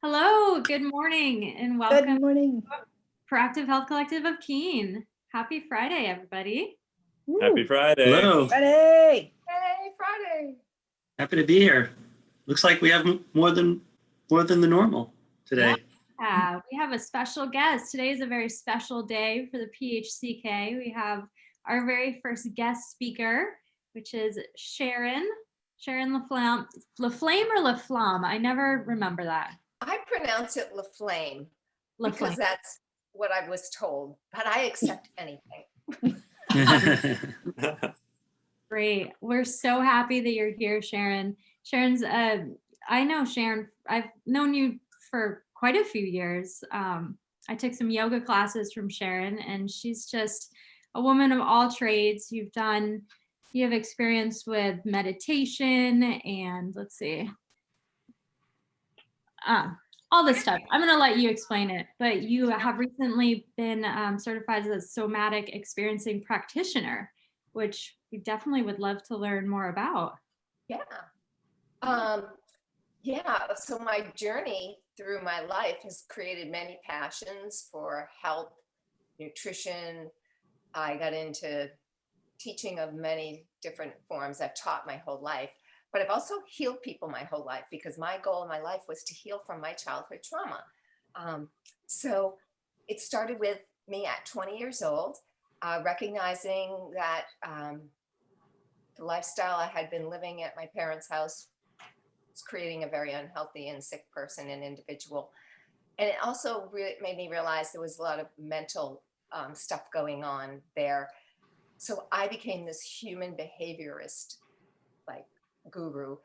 Hello, good morning, and Good welcome morning. to Proactive Health Collective of Keene. Happy Friday, everybody. Happy Friday. Hello. Friday. Hey, Friday. Happy to be here. Looks like we have more than the normal today. Yeah, we have a special guest. Today is a very special day for the PHCK. We have our very first guest speaker, which is Sharon Laflamme. Laflamme or Laflamme? I never remember that. I pronounce it Laflamme Laflamme. because that's what I was told, but I accept anything. Great. We're so happy that you're here, Sharon. I know Sharon, I've known you for quite a few years. I took some yoga classes from Sharon, and she's just a woman of all trades. You have experience with meditation and let's see, all this stuff. I'm going to let you explain it, but you have recently been certified as a somatic experiencing practitioner, which we definitely would love to learn more about. Yeah. So my journey through my life has created many passions for health, nutrition. I got into teaching of many different forms. I've taught my whole life, but I've also healed people my whole life because my goal in my life was to heal from my childhood trauma. So it started with me at 20 years old, recognizing that the lifestyle I had been living at my parents' house was creating a very unhealthy and sick person and individual. And it also really made me realize there was a lot of mental stuff going on there. So I became this human behaviorist, like guru.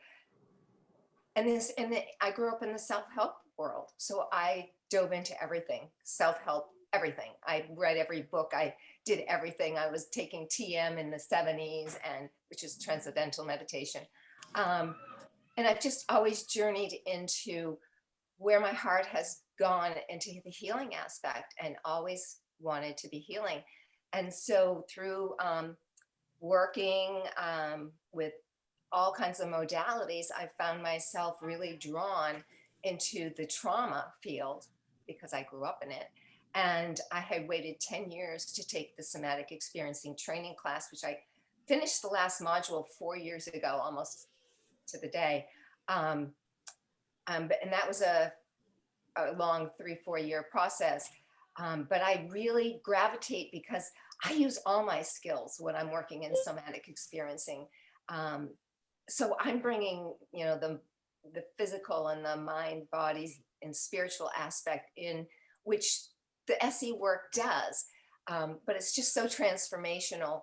And I grew up in the self-help world. So I dove into everything, self-help, everything. I read every book. I did everything. I was taking TM in the 70s, which is transcendental meditation. And I've just always journeyed into where my heart has gone into the healing aspect and always wanted to be healing. And so through working with all kinds of modalities, I found myself really drawn into the trauma field because I grew up in it. And I had waited 10 years to take the somatic experiencing training class, which I finished the last module 4 years ago, almost to the day. And that was a long 3-4 year process. But I really gravitate because I use all my skills when I'm working in somatic experiencing. So I'm bringing, the physical and the mind, body, and spiritual aspect in which the SE work does. But it's just so transformational,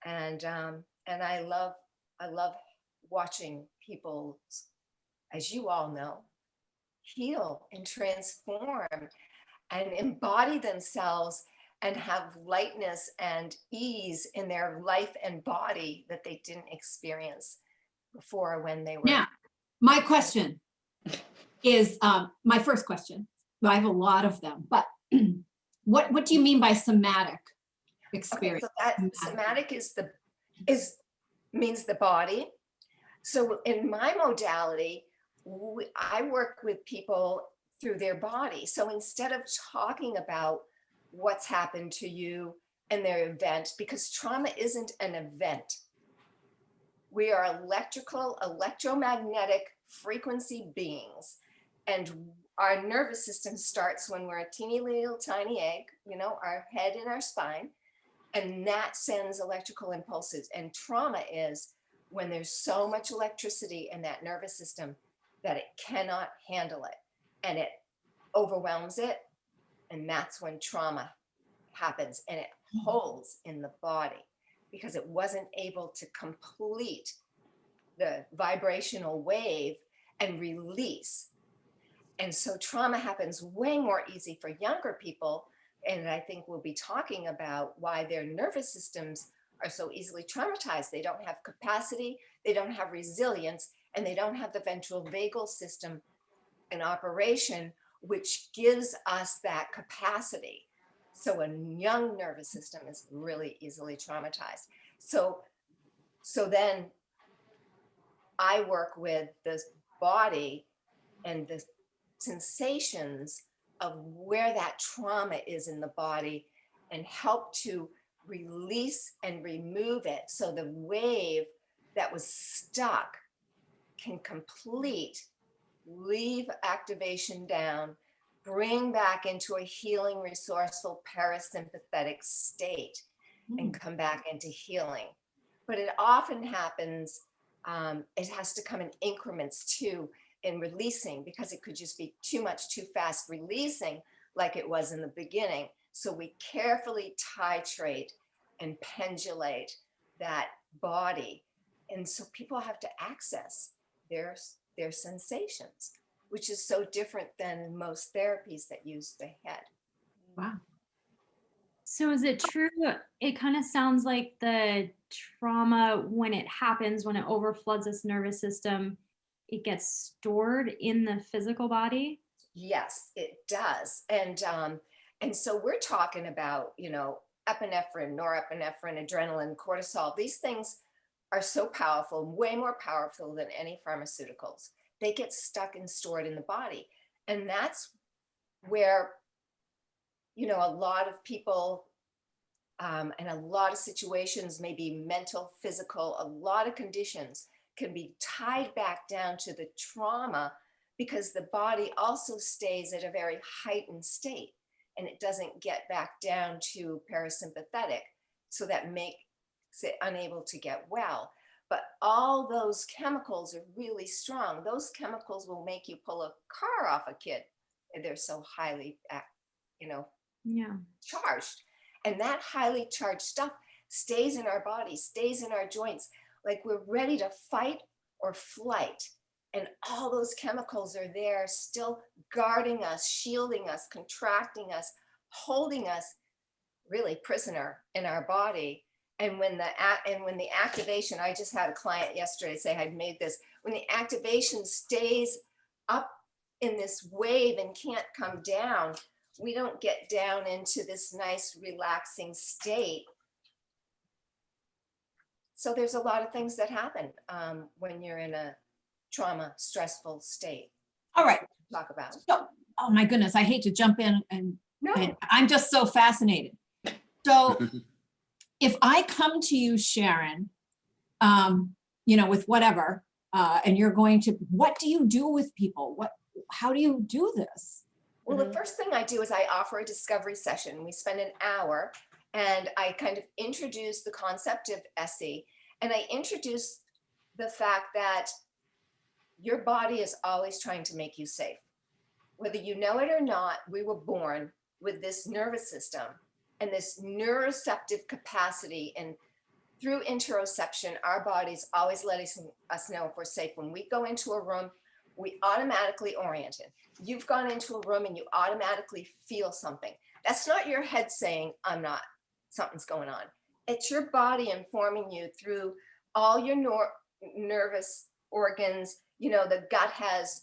and I love watching people, as you all know, heal and transform and embody themselves and have lightness and ease in their life and body that they didn't experience before when they were. Now, my question is my first question. I have a lot of them, but what do you mean by somatic experience? Okay, so that somatic means the body. So in my modality, I work with people through their body. So instead of talking about what's happened to you and their event, because trauma isn't an event. We are electromagnetic frequency beings. And our nervous system starts when we're a teeny little tiny egg, our head and our spine, and that sends electrical impulses. And trauma is when there's so much electricity in that nervous system that it cannot handle it and it overwhelms it. And that's when trauma happens, and it holds in the body because it wasn't able to complete the vibrational wave and release. And so trauma happens way more easy for younger people. And I think we'll be talking about why their nervous systems are so easily traumatized. They don't have capacity, they don't have resilience, and they don't have the ventral vagal system in operation, which gives us that capacity. So a young nervous system is really easily traumatized. So then I work with the body and the sensations of where that trauma is in the body and help to release and remove it so the wave that was stuck can complete, leave activation down, bring back into a healing, resourceful, parasympathetic state and come back into healing. But it often happens, it has to come in increments too, in releasing, because it could just be too much, too fast releasing like it was in the beginning. So we carefully titrate and pendulate that body. And so people have to access their sensations, which is so different than most therapies that use the head. Wow. So is it true? It kind of sounds like the trauma, when it happens, when it overfloods this nervous system, it gets stored in the physical body. Yes, it does. And so we're talking about, you know, epinephrine, norepinephrine, adrenaline, cortisol. These things are so powerful, way more powerful than any pharmaceuticals. They get stuck and stored in the body. And that's where, you know, a lot of people and a lot of situations, maybe mental, physical, a lot of conditions can be tied back down to the trauma, because the body also stays at a very heightened state and it doesn't get back down to parasympathetic. So that makes it unable to get well. But all those chemicals are really strong. Those chemicals will make you pull a car off a kid. They're so highly, you know, charged. And that highly charged stuff stays in our body, stays in our joints, like we're ready to fight or flight. And all those chemicals are there, still guarding us, shielding us, contracting us, holding us really prisoner in our body. And when the activation, I just had a client yesterday say I'd made this, when the activation stays up in this wave and can't come down, we don't get down into this nice relaxing state. So there's a lot of things that happen when you're in a trauma, stressful state. All right. Talk about. So, oh my goodness, I hate to jump in and No. I'm just so fascinated. So if I come to you, Sharon, you know, with whatever, and you're going to, what do you do with people? How do you do this? Well, the first thing I do is I offer a discovery session. We spend an hour and I kind of introduce the concept of SE, and I introduce the fact that your body is always trying to make you safe. Whether you know it or not, we were born with this nervous system and this neuroceptive capacity, and through interoception, our body's always letting us know if we're safe. When we go into a room, we automatically orient it. You've gone into a room and you automatically feel something. That's not your head saying, I'm not, something's going on. It's your body informing you through all your nervous organs. You know, the gut has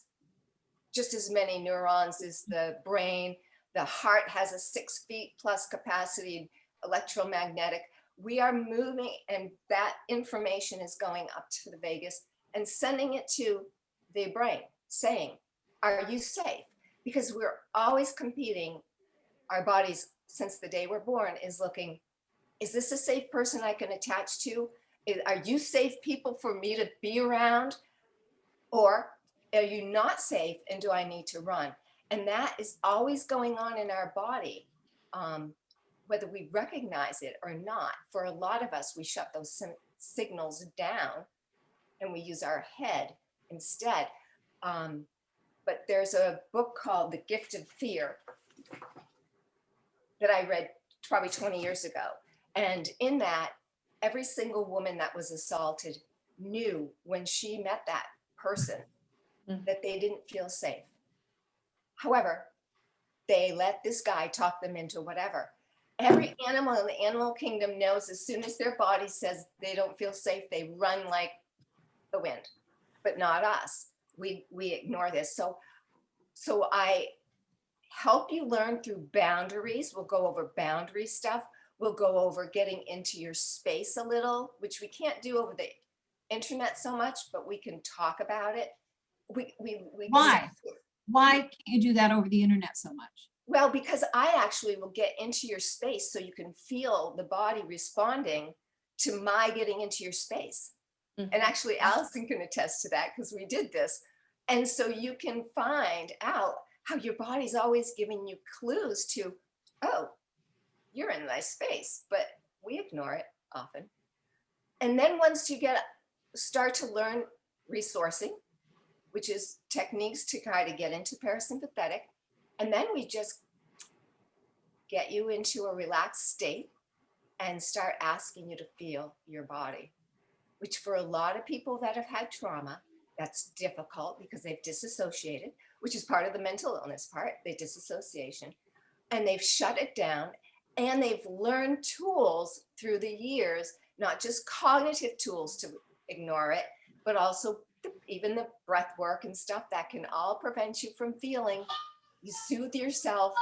just as many neurons as the brain. The heart has a 6 feet plus capacity, electromagnetic. We are moving, and that information is going up to the vagus and sending it to the brain, saying, are you safe? Because we're always competing. Our bodies, since the day we're born, is looking, is this a safe person I can attach to? Are you safe people for me to be around? Or are you not safe and do I need to run? And that is always going on in our body, whether we recognize it or not. For a lot of us, we shut those signals down and we use our head instead. But there's a book called The Gift of Fear that I read probably 20 years ago. And in that, every single woman that was assaulted knew when she met that person that they didn't feel safe. However, they let this guy talk them into whatever. Every animal in the animal kingdom knows as soon as their body says they don't feel safe, they run like the wind, but not us. We ignore this. So I help you learn through boundaries. We'll go over boundary stuff. We'll go over getting into your space a little, which we can't do over the internet so much, but we can talk about it. Why? Why can't you do that over the internet so much? Well, because I actually will get into your space so you can feel the body responding to my getting into your space. Mhm. And actually, Allison can attest to that because we did this. And so you can find out how your body's always giving you clues to, oh, you're in my space, but we ignore it often. And then once you start to learn resourcing, which is techniques to try to get into parasympathetic, and then we just get you into a relaxed state and start asking you to feel your body, which for a lot of people that have had trauma, that's difficult because they've disassociated, which is part of the mental illness part, the disassociation, and they've shut it down, and they've learned tools through the years, not just cognitive tools to ignore it, but also even the breath work and stuff that can all prevent you from feeling. You soothe yourself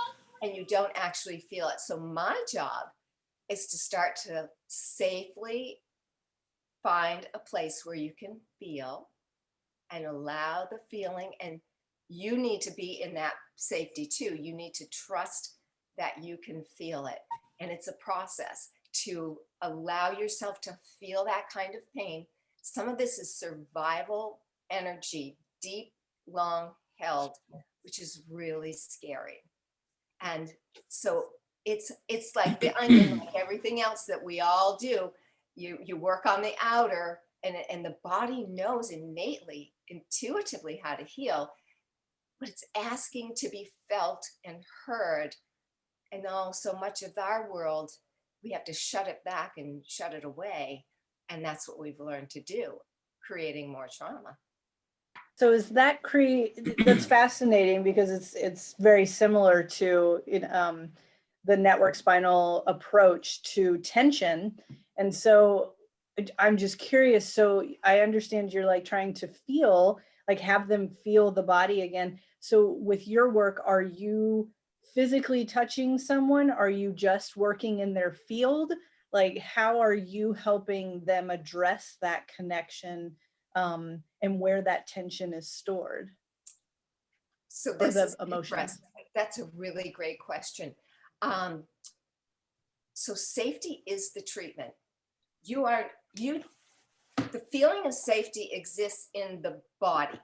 and you don't actually feel it. So my job is to start to safely find a place where you can feel and allow the feeling. And you need to be in that safety too. You need to trust that you can feel it. And it's a process to allow yourself to feel that kind of pain. Some of this is survival energy, deep, long held, which is really scary. And so it's like the onion, like everything else that we all do. You work on the outer, and the body knows innately, intuitively how to heal, but it's asking to be felt and heard. And so much of our world, we have to shut it back and shut it away. And that's what we've learned to do, creating more trauma. So is that that's fascinating because it's very similar to the network spinal approach to tension. And so I'm just curious. So I understand you're like trying to feel, like have them feel the body again. So with your work, are you physically touching someone? Are you just working in their field? Like, how are you helping them address that connection and where that tension is stored? So Or this the is emotions. interesting. That's a really great question. So safety is the treatment. The feeling of safety exists in the body.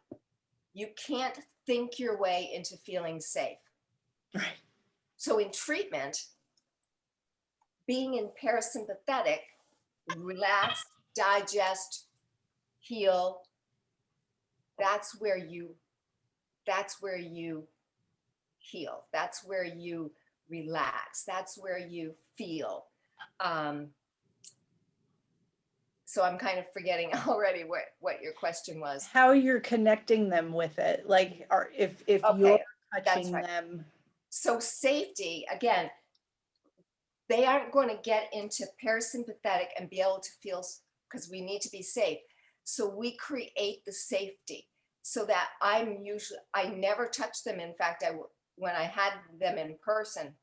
You can't think your way into feeling safe. Right. So in treatment, being in parasympathetic, relax, digest, heal, that's where you heal. That's where you relax. That's where you feel. So I'm kind of forgetting already what your question was. How you're connecting them with it, like, if Okay, you're that's touching right. them. So safety, again, they aren't going to get into parasympathetic and be able to feel, because we need to be safe. So we create the safety so that I never touch them. In fact, when I had them in person,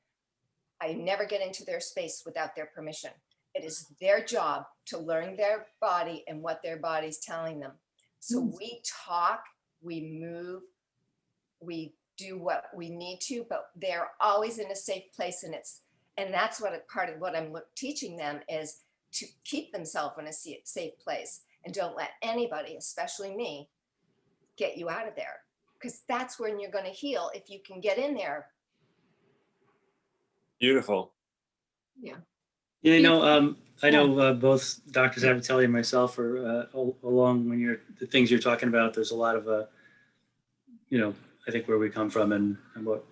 I never get into their space without their permission. It is their job to learn their body and what their body's telling them. So we talk, we move, we do what we need to, but they're always in a safe place. And that's what part of what I'm teaching them is to keep themselves in a safe place and don't let anybody, especially me, get you out of there. Because that's when you're going to heal if you can get in there. Beautiful. Yeah. Yeah, I know both Drs. Avitelli and myself are along the things you're talking about. There's a lot of, I think where we come from and what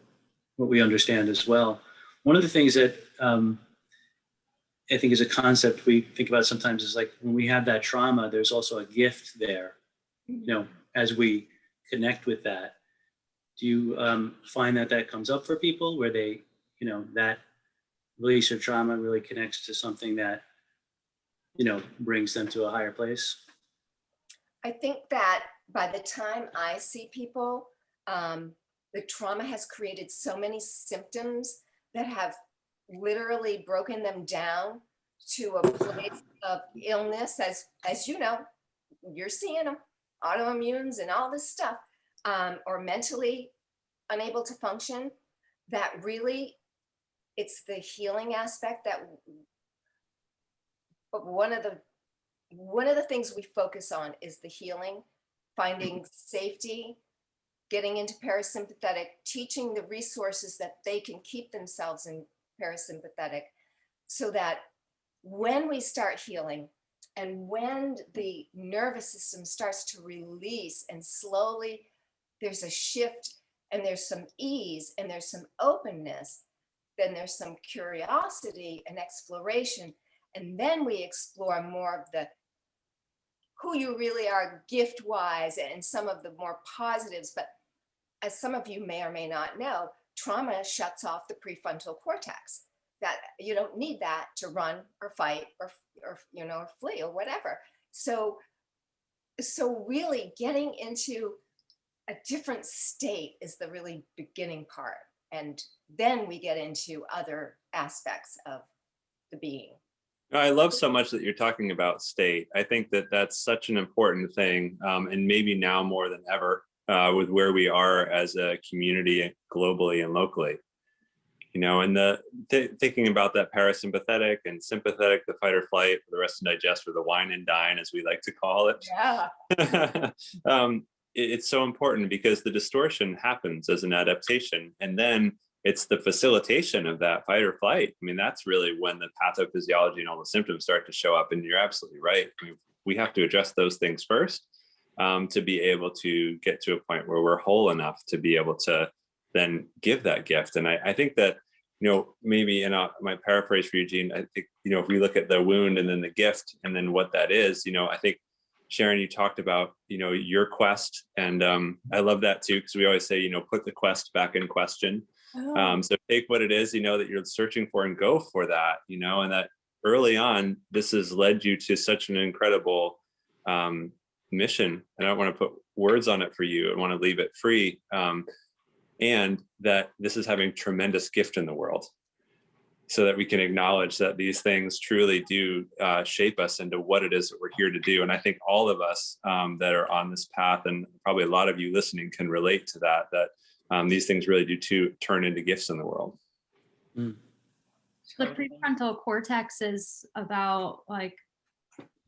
we understand as well. One of the things that I think is a concept we think about sometimes is like when we have that trauma, there's also a gift there, as we connect with that. Do you find that comes up for people where they, that release of trauma really connects to something that, brings them to a higher place? I think that by the time I see people, the trauma has created so many symptoms that have literally broken them down to a place of illness, as you know, you're seeing them, autoimmunes and all this stuff, or mentally unable to function, that really, it's the healing aspect that, but one of the things we focus on is the healing, finding safety, getting into parasympathetic, teaching the resources that they can keep themselves in parasympathetic, so that when we start healing and when the nervous system starts to release and slowly there's a shift and there's some ease and there's some openness, then there's some curiosity and exploration. And then we explore more of the who you really are gift wise and some of the more positives. But as some of you may or may not know, trauma shuts off the prefrontal cortex. That you don't need that to run or fight or flee or whatever. So really getting into a different state is the really beginning part. And then we get into other aspects of the being. I love so much that you're talking about state. I think that that's such an important thing, and maybe now more than ever, with where we are as a community globally and locally. And thinking about that parasympathetic and sympathetic, the fight or flight, the rest and digest, or the wine and dine, as we like to call it. Yeah. It's so important because the distortion happens as an adaptation, and then it's the facilitation of that fight or flight. I mean, that's really when the pathophysiology and all the symptoms start to show up. And you're absolutely right. I mean, we have to address those things first to be able to get to a point where we're whole enough to be able to then give that gift. And I think that, maybe in my paraphrase for Eugene, I think, if we look at the wound and then the gift and then what that is, I think, Sharon, you talked about, your quest. And I love that too, because we always say, put the quest back in question. So take what it is, that you're searching for and go for that, and that early on, this has led you to such an incredible mission. And I don't want to put words on it for you. I want to leave it free. And that this is having tremendous gift in the world, so that we can acknowledge that these things truly do shape us into what it is that we're here to do. And I think all of us that are on this path, and probably a lot of you listening, can relate to that these things really do turn into gifts in the world. The prefrontal cortex is about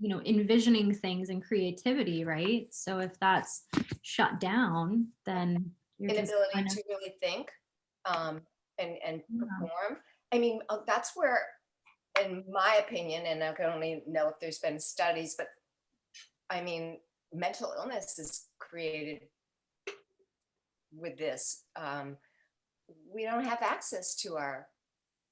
envisioning things and creativity, right? So if that's shut down, then you're Inability to really think and perform. I mean, that's where, in my opinion, and I can only know if there's been studies, but I mean, mental illness is created with this. We don't have access to our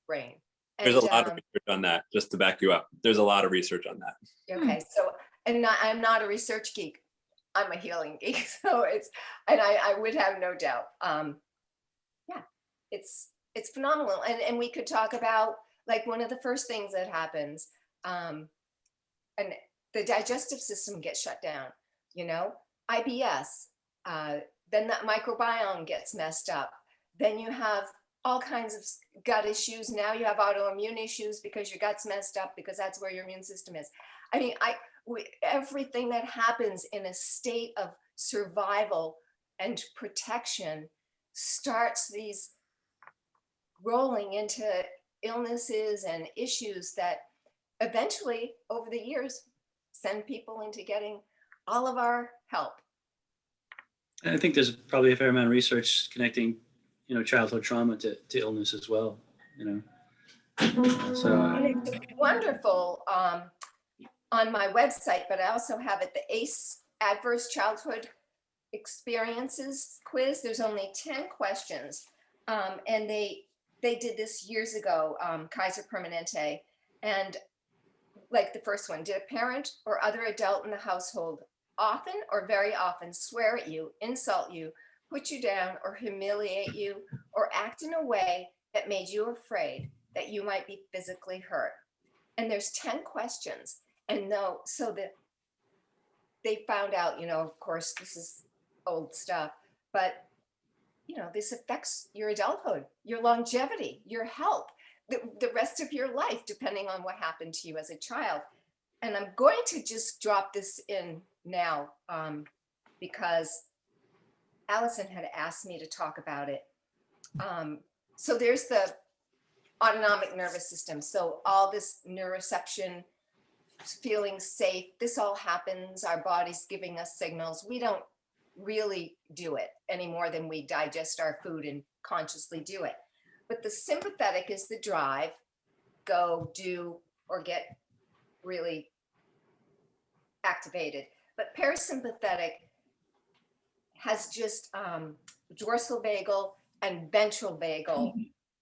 brain. There's a lot of research on that, just to back you up. There's a lot of research on that. Okay, so, and I'm not a research geek. I'm a healing geek. So I would have no doubt. Yeah, it's phenomenal. And we could talk about, like, one of the first things that happens, and the digestive system gets shut down, IBS, then that microbiome gets messed up. Then you have all kinds of gut issues. Now you have autoimmune issues because your gut's messed up, because that's where your immune system is. I mean, everything that happens in a state of survival and protection starts these rolling into illnesses and issues that eventually, over the years, send people into getting all of our help. I think there's probably a fair amount of research connecting, childhood trauma to illness as well, So It's wonderful on my website, but I also have it, the ACE Adverse Childhood Experiences quiz. There's only 10 questions, and they did this years ago, Kaiser Permanente, and like the first one, did a parent or other adult in the household often or very often swear at you, insult you, put you down, or humiliate you, or act in a way that made you afraid that you might be physically hurt? And there's 10 questions. And so that they found out, of course, this is old stuff, but this affects your adulthood, your longevity, your health, the rest of your life, depending on what happened to you as a child. And I'm going to just drop this in now because Allison had asked me to talk about it. So there's the autonomic nervous system. So all this neuroception, feeling safe, this all happens. Our body's giving us signals. We don't really do it any more than we digest our food and consciously do it. But the sympathetic is the drive, go, do, or get really activated. But parasympathetic has just dorsal vagal and ventral vagal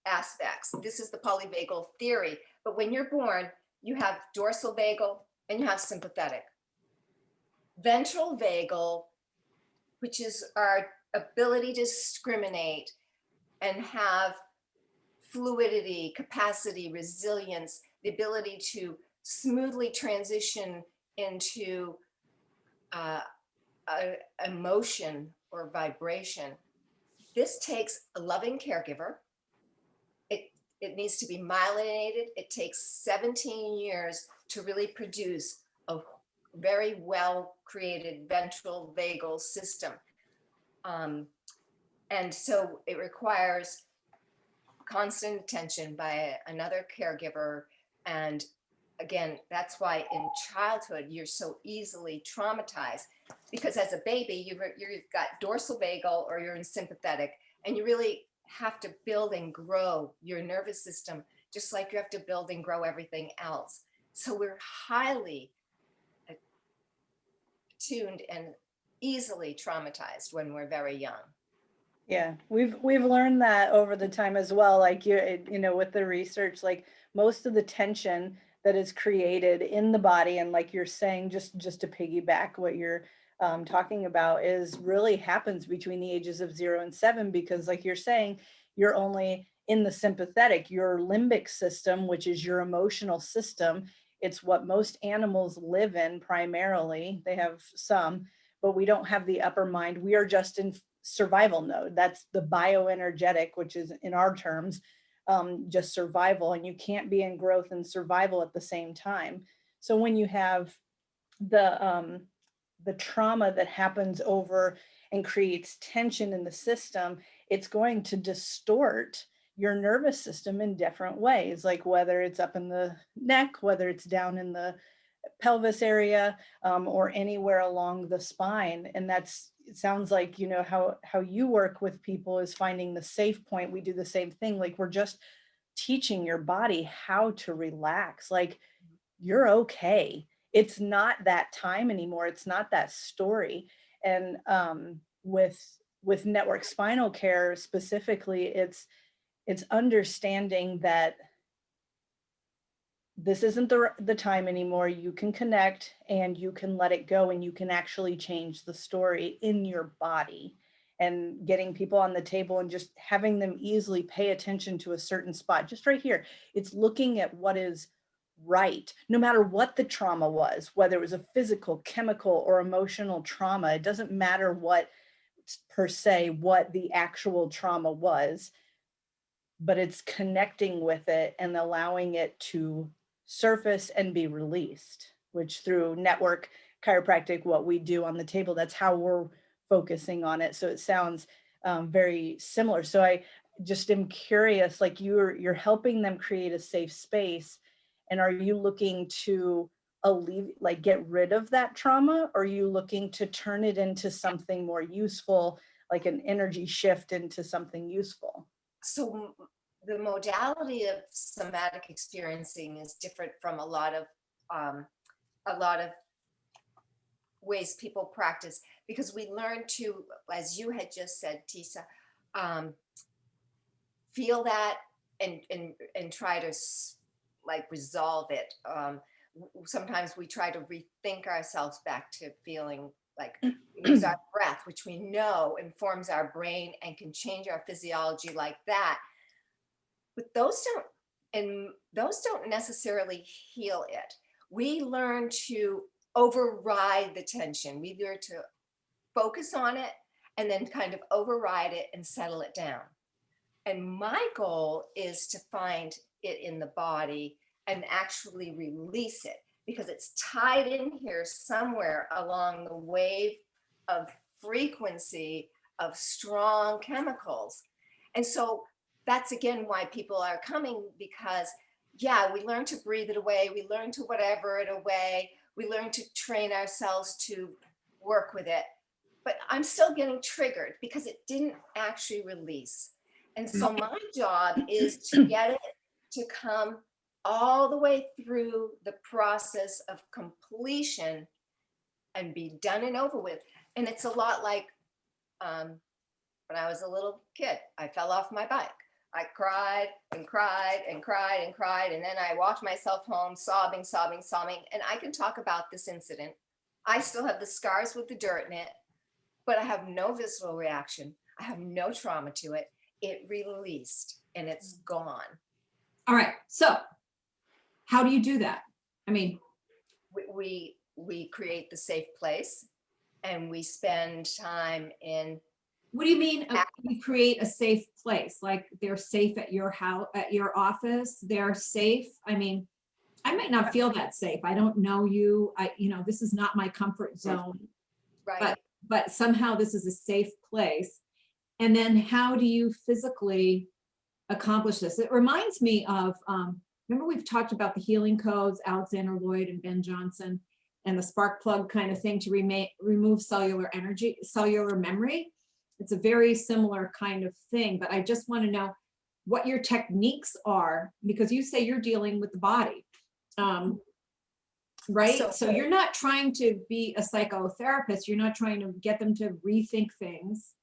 aspects. This is the polyvagal theory. But when you're born, you have dorsal vagal and you have sympathetic. Ventral vagal, which is our ability to discriminate and have fluidity, capacity, resilience, the ability to smoothly transition into emotion or vibration. This takes a loving caregiver. It needs to be myelinated. It takes 17 years to really produce a very well created ventral vagal system. And so it requires constant attention by another caregiver. And again, that's why in childhood, you're so easily traumatized, because as a baby, you've got dorsal vagal or you're in sympathetic, and you really have to build and grow your nervous system, just like you have to build and grow everything else. So we're highly attuned and easily traumatized when we're very young. Yeah, we've learned that over the time as well. Like you know, with the research, like most of the tension that is created in the body, and like you're saying, just to piggyback what you're talking about, is really happens between the ages of 0 and 7, because like you're saying, you're only in the sympathetic, your limbic system, which is your emotional system. It's what most animals live in primarily. They have some, but we don't have the upper mind. We are just in survival mode. That's the bioenergetic, which is in our terms, just survival. And you can't be in growth and survival at the same time. So when you have the trauma that happens over and creates tension in the system, it's going to distort your nervous system in different ways, like whether it's up in the neck, whether it's down in the pelvis area, or anywhere along the spine. And it sounds like, you know, how you work with people is finding the safe point. We do the same thing. Like we're just teaching your body how to relax. Like you're okay. It's not that time anymore. It's not that story. And with network spinal care specifically, it's understanding that this isn't the time anymore. You can connect and you can let it go, and you can actually change the story in your body. And getting people on the table and just having them easily pay attention to a certain spot, just right here. It's looking at what is right, no matter what the trauma was, whether it was a physical, chemical, or emotional trauma. It doesn't matter what per se, what the actual trauma was, but it's connecting with it and allowing it to surface and be released, which through network chiropractic, what we do on the table, that's how we're focusing on it. So it sounds very similar. So I just am curious, like you're helping them create a safe space, and are you looking to like get rid of that trauma, or are you looking to turn it into something more useful, like an energy shift into something useful? So the modality of somatic experiencing is different from a lot of ways people practice, because we learn to, as you had just said, Tisa, feel that and try to like resolve it. Sometimes we try to rethink ourselves back to feeling like use our breath, which we know informs our brain and can change our physiology like that. But those don't necessarily heal it. We learn to override the tension. We learn to focus on it and then kind of override it and settle it down. And my goal is to find it in the body and actually release it, because it's tied in here somewhere along the wave of frequency of strong chemicals. And so that's again why people are coming, because yeah, we learn to breathe it away. We learn to whatever it away. We learn to train ourselves to work with it. But I'm still getting triggered because it didn't actually release. And so my job is to get it to come all the way through the process of completion and be done and over with. And it's a lot like when I was a little kid, I fell off my bike. I cried and cried and cried and cried. And then I walked myself home sobbing, sobbing, sobbing. And I can talk about this incident. I still have the scars with the dirt in it, but I have no visceral reaction. I have no trauma to it. It released and it's gone. All right. So how do you do that? I mean, we create the safe place and we spend time in. what do you mean you create a safe place? Like they're safe at your house, at your office, they're safe? I mean, I might not feel that safe. I don't know you. This is not my comfort zone, Right. but somehow this is a safe place. And then how do you physically accomplish this? It reminds me of, remember we've talked about the healing codes, Alexander Lloyd and Ben Johnson, and the spark plug kind of thing to remove cellular energy, cellular memory. It's a very similar kind of thing, but I just want to know what your techniques are, because you say you're dealing with the body, right? So you're not trying to be a psychotherapist. You're not trying to get them to rethink things.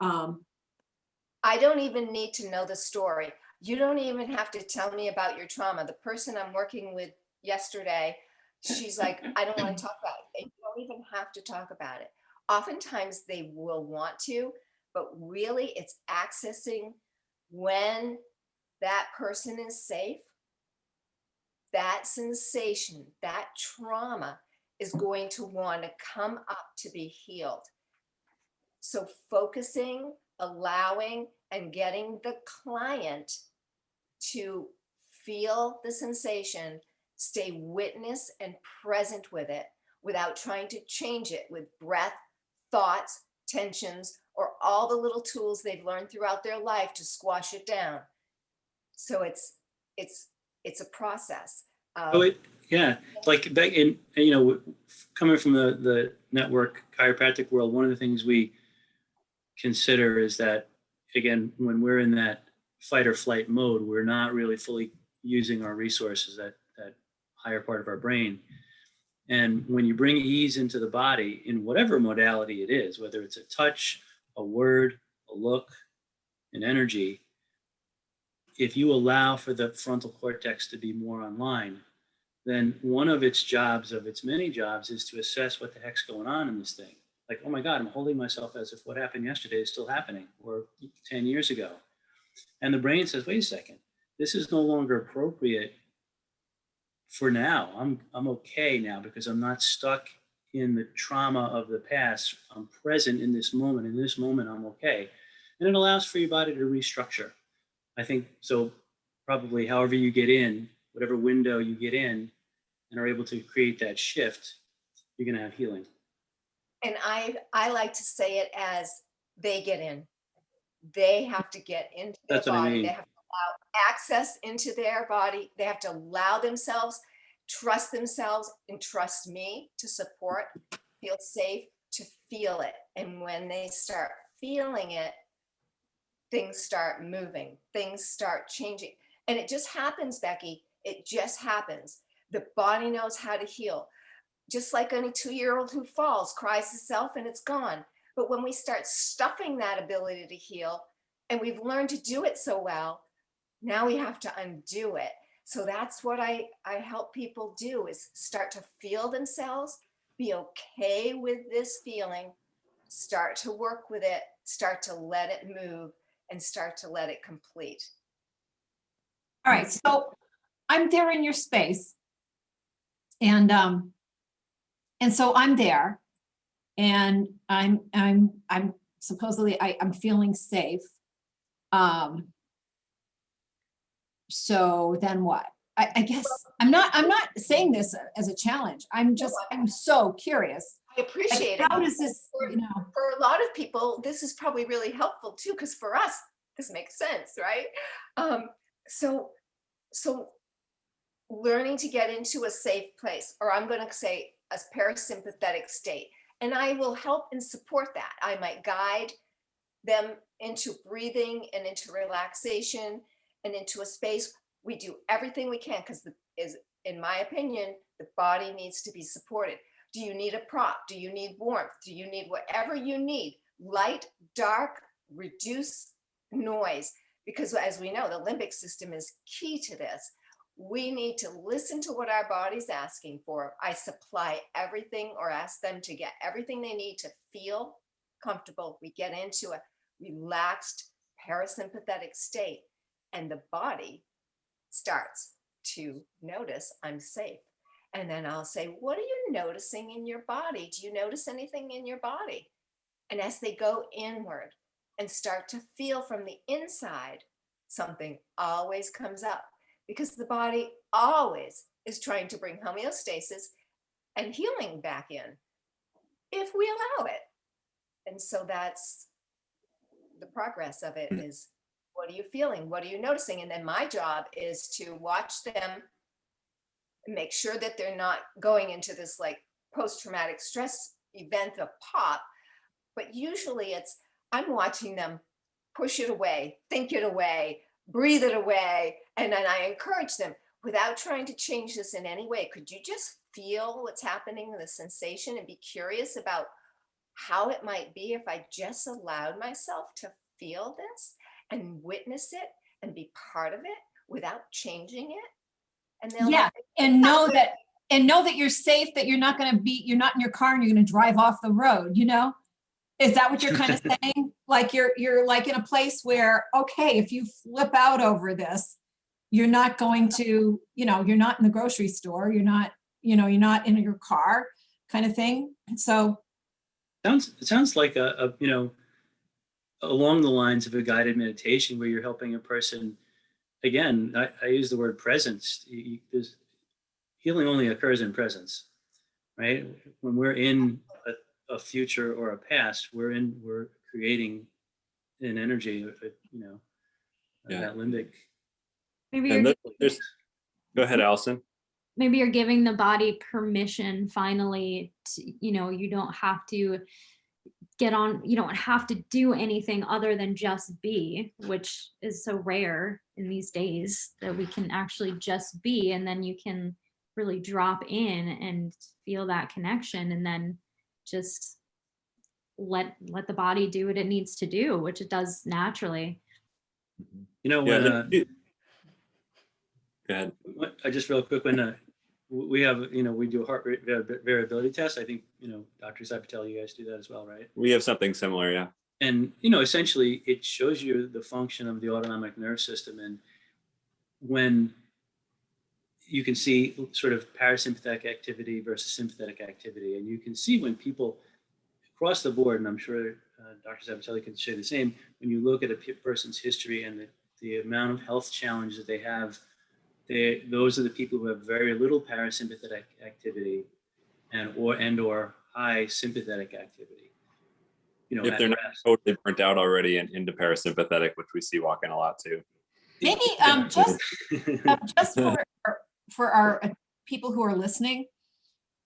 I don't even need to know the story. You don't even have to tell me about your trauma. The person I'm working with yesterday, she's like, I don't want to talk about it. And you don't even have to talk about it. Oftentimes they will want to, but really it's accessing when that person is safe. That sensation, that trauma is going to want to come up to be healed. So focusing, allowing, and getting the client to feel the sensation, stay witness and present with it without trying to change it with breath, thoughts, tensions, or all the little tools they've learned throughout their life to squash it down. So it's a process. Like back in, coming from the network chiropractic world, one of the things we consider is that, again, when we're in that fight or flight mode, we're not really fully using our resources, that higher part of our brain. And when you bring ease into the body in whatever modality it is, whether it's a touch, a word, a look, an energy, if you allow for the frontal cortex to be more online, then one of its jobs, of its many jobs, is to assess what the heck's going on in this thing. Like, oh my God, I'm holding myself as if what happened yesterday is still happening, or 10 years ago. And the brain says, wait a second, this is no longer appropriate for now. I'm okay now because I'm not stuck in the trauma of the past. I'm present in this moment. In this moment, I'm okay. And it allows for your body to restructure. I think so. Probably however you get in, whatever window you get in and are able to create that shift, you're going to have healing. And I like to say it as they get in. They have to get into their That's what body. I mean. They have to allow access into their body. They have to allow themselves, trust themselves, and trust me to support, feel safe to feel it. And when they start feeling it, things start moving, things start changing. And it just happens, Becky. It just happens. The body knows how to heal. Just like any 2-year-old who falls, cries itself, and it's gone. But when we start stuffing that ability to heal, and we've learned to do it so well, now we have to undo it. So that's what I help people do, is start to feel themselves, be okay with this feeling, start to work with it, start to let it move, and start to let it complete. All right, so I'm there in your space, and so I'm there, and I'm supposedly I'm feeling safe. So then what? I guess I'm not saying this as a challenge. I'm so curious. I appreciate it. How does this, you know? For a lot of people, this is probably really helpful too, because for us, this makes sense, right? So learning to get into a safe place, or I'm going to say a parasympathetic state, and I will help and support that. I might guide them into breathing and into relaxation and into a space. We do everything we can because, in my opinion, the body needs to be supported. Do you need a prop? Do you need warmth? Do you need whatever you need? Light, dark, reduce noise. Because as we know, the limbic system is key to this. We need to listen to what our body's asking for. I supply everything or ask them to get everything they need to feel comfortable. We get into a relaxed parasympathetic state, and the body starts to notice I'm safe. And then I'll say, what are you noticing in your body? Do you notice anything in your body? And as they go inward and start to feel from the inside, something always comes up, because the body always is trying to bring homeostasis and healing back in if we allow it. And so that's the progress of it, is what are you feeling? What are you noticing? And then my job is to watch them, make sure that they're not going into this like post-traumatic stress event of pop. But usually I'm watching them push it away, think it away, breathe it away. And then I encourage them without trying to change this in any way. Could you just feel what's happening, the sensation, and be curious about how it might be if I just allowed myself to feel this and witness it and be part of it without changing it? And they'll and know that you're safe, that you're not in your car and you're going to drive off the road, you know? Is that what you're kind of saying? Like you're like in a place where, okay, if you flip out over this, you're not going to, you're not in the grocery store, you're not in your car kind of thing. So it sounds like along the lines of a guided meditation where you're helping a person. Again, I use the word presence. Healing only occurs in presence, right? When we're in a future or a past, we're creating an energy, that limbic. Maybe And go ahead, Allison. maybe you're giving the body permission finally to, you don't have to you don't have to do anything other than just be, which is so rare in these days, that we can actually just be, and then you can really drop in and feel that connection, and then just let the body do what it needs to do, which it does naturally. Go ahead. I just real quick, when we have, we do a heart rate variability test. I think, Dr. Zappatelli, you guys do that as well, right? We have something similar, yeah. And, essentially it shows you the function of the autonomic nervous system. And when you can see sort of parasympathetic activity versus sympathetic activity, and you can see when people across the board, and I'm sure Dr. Zappatelli can say the same, when you look at a person's history and the amount of health challenges that they have, those are the people who have very little parasympathetic activity or high sympathetic activity. If they're not totally burnt out already and into parasympathetic, which we see walking a lot too. maybe just for our people who are listening,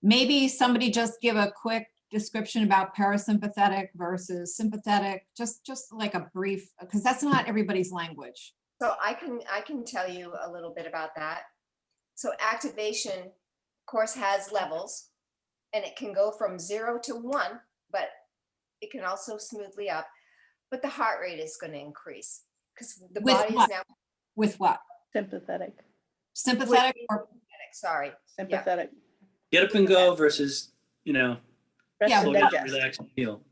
maybe somebody just give a quick description about parasympathetic versus sympathetic, just like a brief, because that's not everybody's language. So I can tell you a little bit about that. So activation, of course, has levels, and it can go from 0 to 1, but it can also smoothly up. But the heart rate is going to increase because the body is now with what? Sympathetic. Sympathetic or sorry. Sympathetic. Get up and go versus, Rest Yeah, and slow down, digest. relax and heal.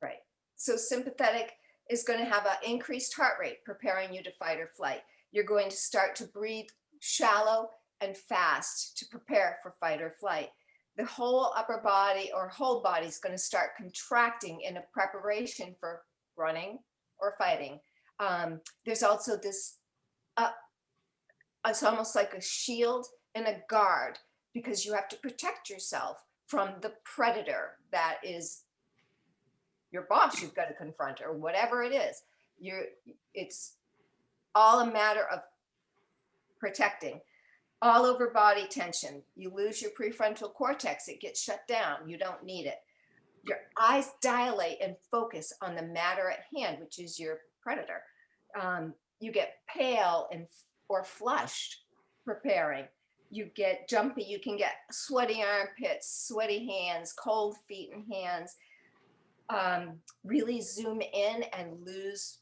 Right. So sympathetic is going to have an increased heart rate, preparing you to fight or flight. You're going to start to breathe shallow and fast to prepare for fight or flight. The whole upper body or whole body is going to start contracting in a preparation for running or fighting. There's also this, it's almost like a shield and a guard, because you have to protect yourself from the predator that is your boss you've got to confront, or whatever it is. It's all a matter of protecting. All over body tension. You lose your prefrontal cortex, it gets shut down. You don't need it. Your eyes dilate and focus on the matter at hand, which is your predator. You get pale or flushed preparing. You get jumpy, you can get sweaty armpits, sweaty hands, cold feet and hands. Really zoom in and lose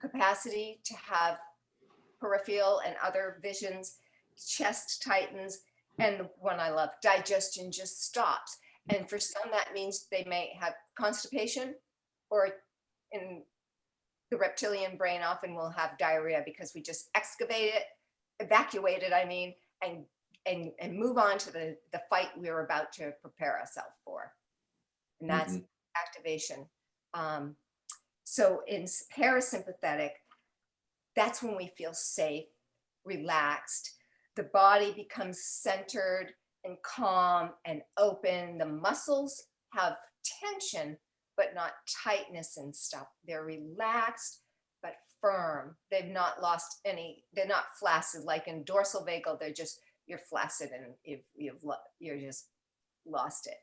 capacity to have peripheral and other visions. Chest tightens, and the one I love, digestion just stops. And for some, that means they may have constipation, or in the reptilian brain often will have diarrhea because we just evacuate it, I mean, and move on to the fight we're about to prepare ourselves for. And that's activation. So in parasympathetic, that's when we feel safe, relaxed. The body becomes centered and calm and open. The muscles have tension, but not tightness and stuff. They're relaxed, but firm. They've not lost they're not flaccid. Like in dorsal vagal, you're flaccid and you're just lost it.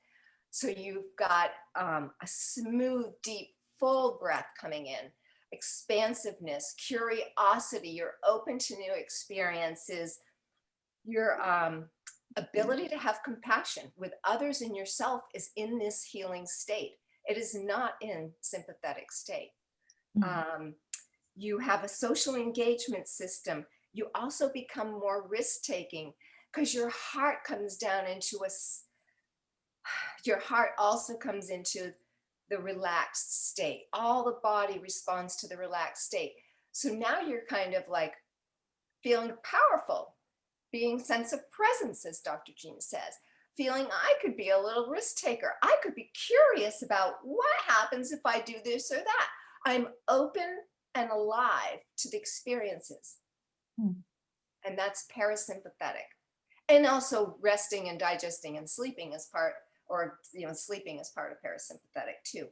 So you've got a smooth, deep, full breath coming in, expansiveness, curiosity. You're open to new experiences. Your ability to have compassion with others and yourself is in this healing state. It is not in sympathetic state. You have a social engagement system. You also become more risk-taking because your heart comes down into your heart also comes into the relaxed state. All the body responds to the relaxed state. So now you're kind of like feeling powerful, being sense of presence, as Dr. Jean says, feeling I could be a little risk taker. I could be curious about what happens if I do this or that. I'm open and alive to the experiences. And that's parasympathetic. And also resting and digesting and sleeping as part, sleeping as part of parasympathetic too.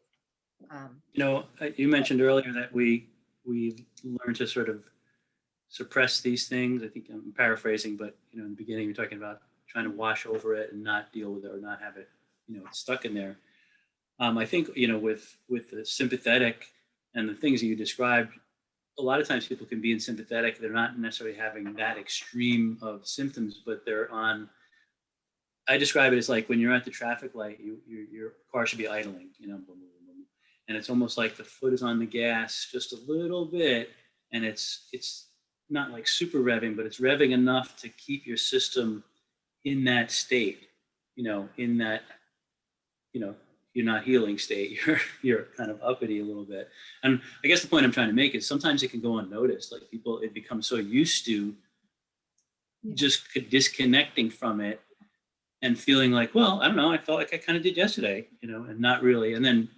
You mentioned earlier that we learn to sort of suppress these things. I think I'm paraphrasing, but in the beginning you're talking about trying to wash over it and not deal with it or not have it, stuck in there. I think with the sympathetic and the things that you described, a lot of times people can be in sympathetic. They're not necessarily having that extreme of symptoms, but they're on. I describe it as like when you're at the traffic light, your car should be idling, boom, boom, boom, and it's almost like the foot is on the gas just a little bit, and it's not like super revving, but it's revving enough to keep your system in that state, in that, you're not healing state. You're kind of uppity a little bit. And I guess the point I'm trying to make is sometimes it can go unnoticed. Like it becomes so used to just disconnecting from it and feeling like, well, I don't know, I felt like I kind of did yesterday, and not really. And then,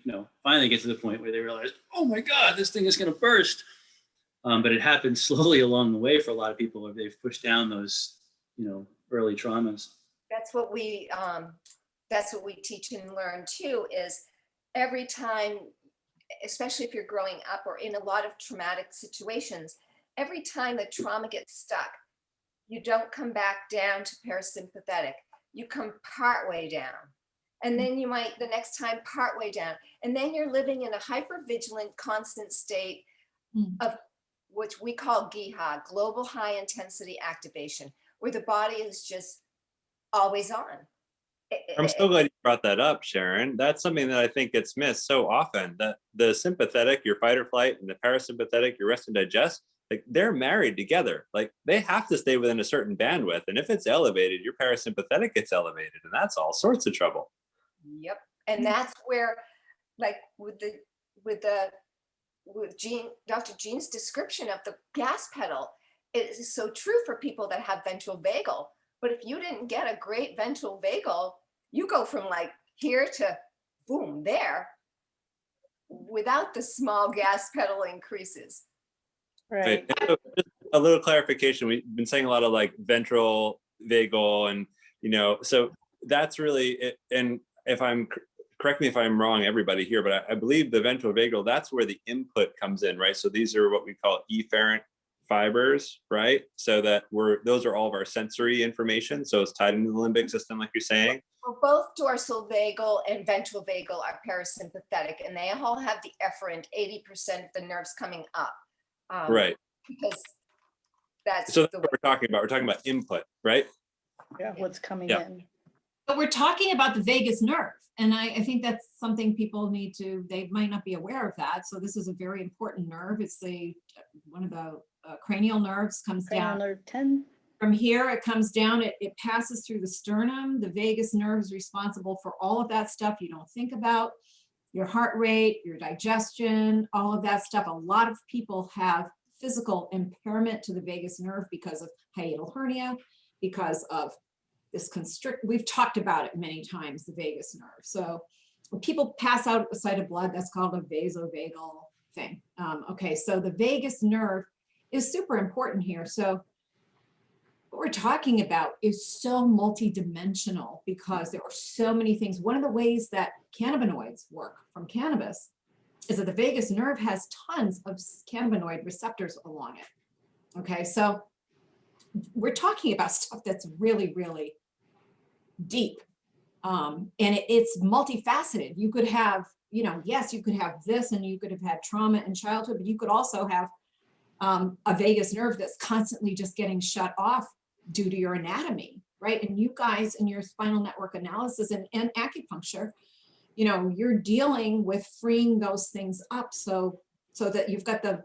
finally get to the point where they realize, oh my God, this thing is going to burst. But it happens slowly along the way for a lot of people if they've pushed down those, early traumas. That's what we teach and learn too, is every time, especially if you're growing up or in a lot of traumatic situations, every time the trauma gets stuck, you don't come back down to parasympathetic. You come partway down. And then you might, the next time, partway down. And then you're living in a hypervigilant, constant state of which we call GIHA, global high intensity activation, where the body is just always on. I'm so glad you brought that up, Sharon. That's something that I think gets missed so often, that the sympathetic, your fight or flight, and the parasympathetic, your rest and digest, like they're married together. Like they have to stay within a certain bandwidth. And if it's elevated, your parasympathetic gets elevated, and that's all sorts of trouble. Yep. And that's where, like with Dr. Jean's description of the gas pedal, it is so true for people that have ventral vagal. But if you didn't get a great ventral vagal, you go from like here to boom, there, without the small gas pedal increases. Right. So just a little clarification. We've been saying a lot of like ventral vagal and, so that's really it. And if I'm, correct me if I'm wrong, everybody here, but I believe the ventrovagal, that's where the input comes in, right? So these are what we call efferent fibers, right? So that those are all of our sensory information. So it's tied into the limbic system, like you're saying. Well, both dorsal vagal and ventral vagal are parasympathetic, and they all have the efferent, 80% of the nerves coming up. Right. Because that's So that's the what we're talking about. We're talking about input, right? Yeah, what's coming Yeah. in. But we're talking about the vagus nerve. And I think that's something people need to, they might not be aware of that. So this is a very important nerve. It's one of the cranial nerves, comes Cranial down. nerve 10. From here, it comes down, it passes through the sternum. The vagus nerve is responsible for all of that stuff you don't think about, your heart rate, your digestion, all of that stuff. A lot of people have physical impairment to the vagus nerve because of hiatal hernia, because of this we've talked about it many times, the vagus nerve. So when people pass out a site of blood, that's called a vasovagal thing. Okay, so the vagus nerve is super important here. So what we're talking about is so multidimensional because there are so many things. One of the ways that cannabinoids work from cannabis is that the vagus nerve has tons of cannabinoid receptors along it. Okay, so we're talking about stuff that's really, really deep. And it's multifaceted. You could have, yes, you could have this and you could have had trauma in childhood, but you could also have a vagus nerve that's constantly just getting shut off due to your anatomy, right? And you guys in your spinal network analysis and acupuncture, you're dealing with freeing those things up so that you've got the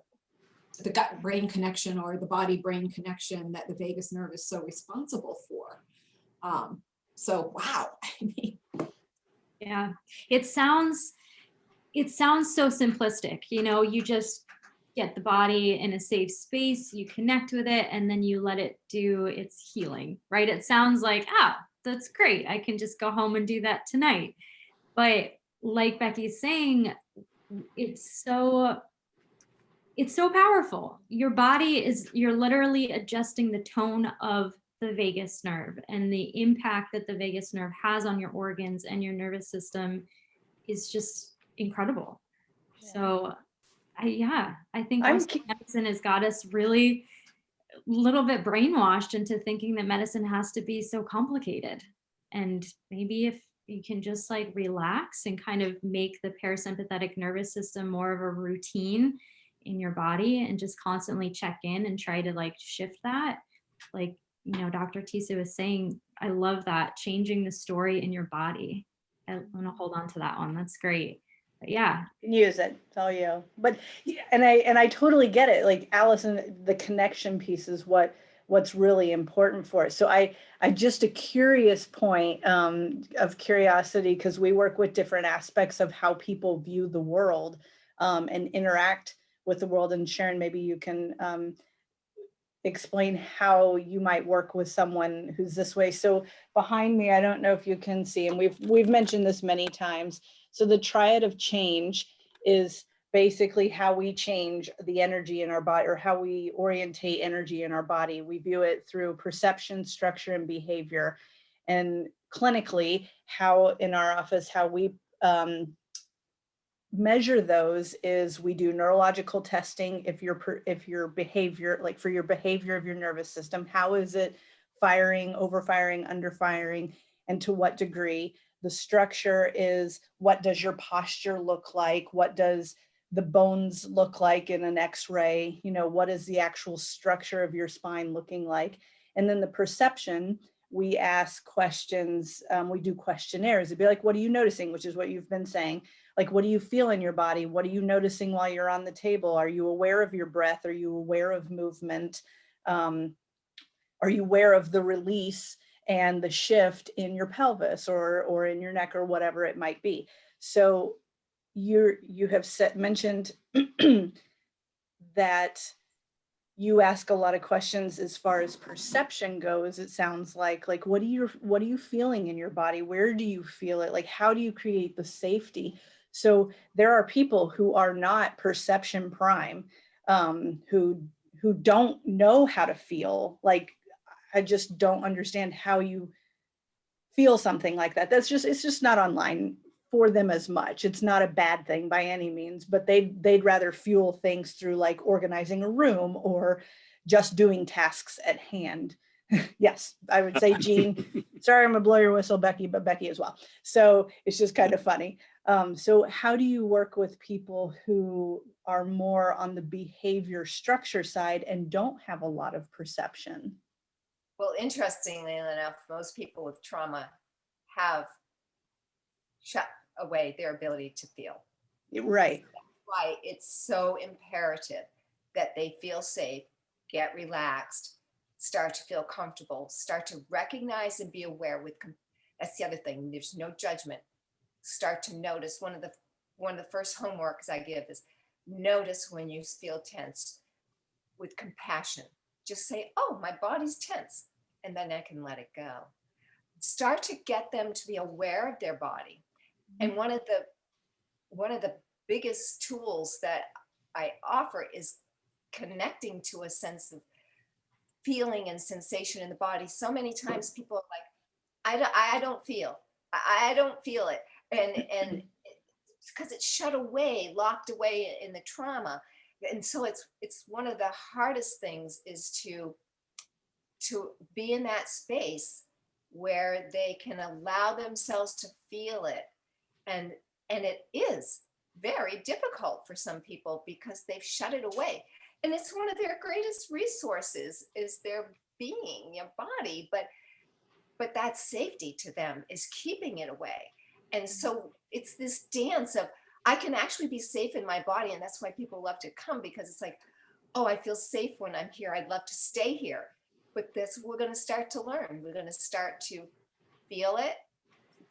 gut brain connection or the body brain connection that the vagus nerve is so responsible for. So wow, I mean, Yeah, it sounds so simplistic. You just get the body in a safe space, you connect with it, and then you let it do its healing, right? It sounds like, that's great. I can just go home and do that tonight. But like Becky's saying, it's so powerful. Your body you're literally adjusting the tone of the vagus nerve, and the impact that the vagus nerve has on your organs and your nervous system is just incredible. Yeah. So I think I'm medicine has got us really a little bit brainwashed into thinking that medicine has to be so complicated. And maybe if you can just like relax and kind of make the parasympathetic nervous system more of a routine in your body and just constantly check in and try to like shift that, like, Dr. Tisa was saying, I love that, changing the story in your body. I want to hold on to that one. That's great. But yeah. Use it. It's all you. But and I totally get it. Like Allison, the connection piece is what's really important for it. So I just a curious point of curiosity, because we work with different aspects of how people view the world and interact with the world. And Sharon, maybe you can explain how you might work with someone who's this way. So behind me, I don't know if you can see, and we've mentioned this many times. So the Triad of Change is basically how we change the energy in our body, or how we orientate energy in our body. We view it through perception, structure, and behavior. And clinically, how in our office, how we measure those is we do neurological testing. If your behavior, like for your behavior of your nervous system, how is it firing, overfiring, underfiring, and to what degree? The structure is, what does your posture look like? What does the bones look like in an X-ray? What is the actual structure of your spine looking like? And then the perception, we ask questions, we do questionnaires. It'd be like, what are you noticing? Which is what you've been saying. Like, what do you feel in your body? What are you noticing while you're on the table? Are you aware of your breath? Are you aware of movement? Are you aware of the release and the shift in your pelvis or in your neck or whatever it might be? So you have mentioned that you ask a lot of questions as far as perception goes. It sounds like what are you feeling in your body? Where do you feel it? Like, how do you create the safety? So there are people who are not perception prime, who don't know how to feel. Like, I just don't understand how you feel something like that. It's just not online for them as much. It's not a bad thing by any means, but they'd rather fuel things through like organizing a room or just doing tasks at hand. Yes, I would say Jean. Sorry, I'm gonna blow your whistle, Becky, but Becky as well. So it's just kind of funny. So how do you work with people who are more on the behavior structure side and don't have a lot of perception? Well, interestingly enough, most people with trauma have shut away their ability to feel. Right. That's why it's so imperative that they feel safe, get relaxed, start to feel comfortable, start to recognize and be aware with, that's the other thing, there's no judgment. Start to notice. One of the first homeworks I give is notice when you feel tense with compassion. Just say, oh, my body's tense, and then I can let it go. Start to get them to be aware of their body. And one of the biggest tools that I offer is connecting to a sense of feeling and sensation in the body. So many times people are like, I don't feel it. And because it's shut away, locked away in the trauma. And so it's one of the hardest things is to be in that space where they can allow themselves to feel it. And it is very difficult for some people because they've shut it away. And it's one of their greatest resources is their being, your body, but that safety to them is keeping it away. And so it's this dance of, I can actually be safe in my body. And that's why people love to come, because it's like, oh, I feel safe when I'm here. I'd love to stay here. But this, we're going to start to learn. We're going to start to feel it,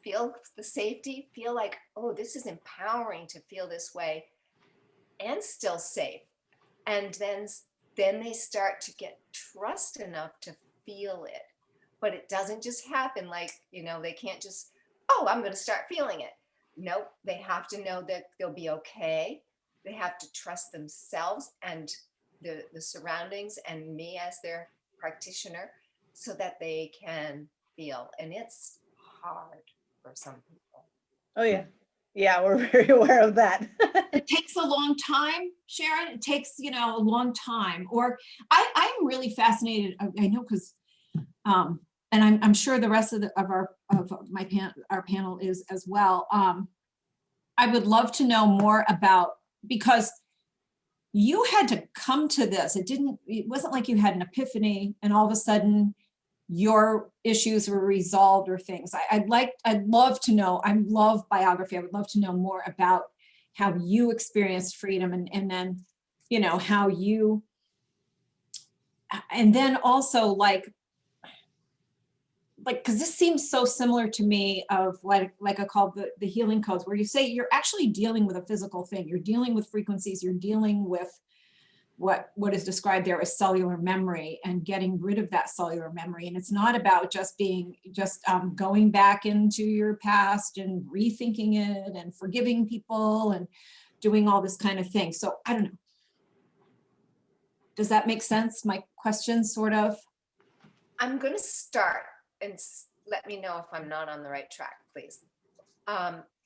feel the safety, feel like, oh, this is empowering to feel this way and still safe. And then they start to get trust enough to feel it. But it doesn't just happen like, they can't just, oh, I'm going to start feeling it. Nope, they have to know that they'll be okay. They have to trust themselves and the surroundings and me as their practitioner so that they can feel. And it's hard for some people. Oh yeah. Yeah, we're very aware of that. It takes a long time, Sharon. It takes, a long time. Or I'm really fascinated. I know because, and I'm sure the rest of our panel is as well. I would love to know more about, because you had to come to this. It wasn't like you had an epiphany and all of a sudden your issues were resolved or things. I'd love to know. I love biography. I would love to know more about how you experienced freedom and then, how you, and then also like, because this seems so similar to me of like I call the healing codes, where you say you're actually dealing with a physical thing. You're dealing with frequencies. You're dealing with what is described there as cellular memory and getting rid of that cellular memory. And it's not about just going back into your past and rethinking it and forgiving people and doing all this kind of thing. So I don't know. Does that make sense? My question sort of. I'm going to start and let me know if I'm not on the right track, please.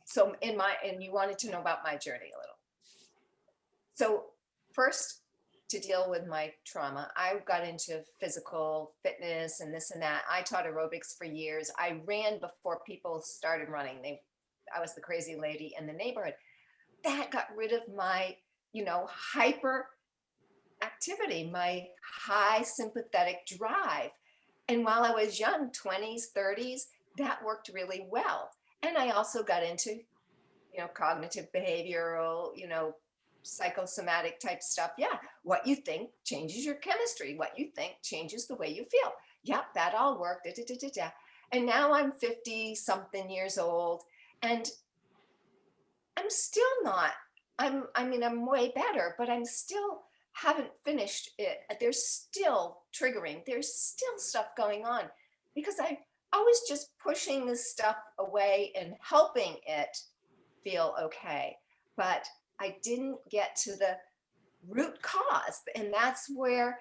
So and you wanted to know about my journey a little. So first, to deal with my trauma, I got into physical fitness and this and that. I taught aerobics for years. I ran before people started running. I was the crazy lady in the neighborhood. That got rid of my, hyper activity, my high sympathetic drive. And while I was young, 20s, 30s, that worked really well. And I also got into, cognitive behavioral, psychosomatic type stuff. Yeah. What you think changes your chemistry. What you think changes the way you feel. Yep. That all worked. Da, da, da, da, da. And now I'm 50 something years old and I'm still not, I'm way better, but I'm still haven't finished it. There's still triggering. There's still stuff going on because I was just pushing this stuff away and helping it feel okay. But I didn't get to the root cause. And that's where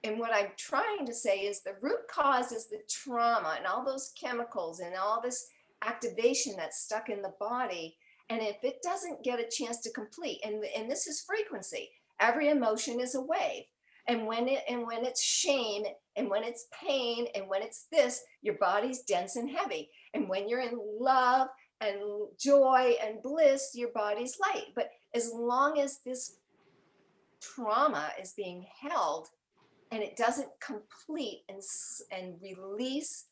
and what I'm trying to say is the root cause is the trauma and all those chemicals and all this activation that's stuck in the body. And if it doesn't get a chance to complete, and this is frequency, every emotion is a wave. And when it's shame, and when it's pain, and when it's this, your body's dense and heavy. And when you're in love and joy and bliss, your body's light. But as long as this trauma is being held and it doesn't complete and release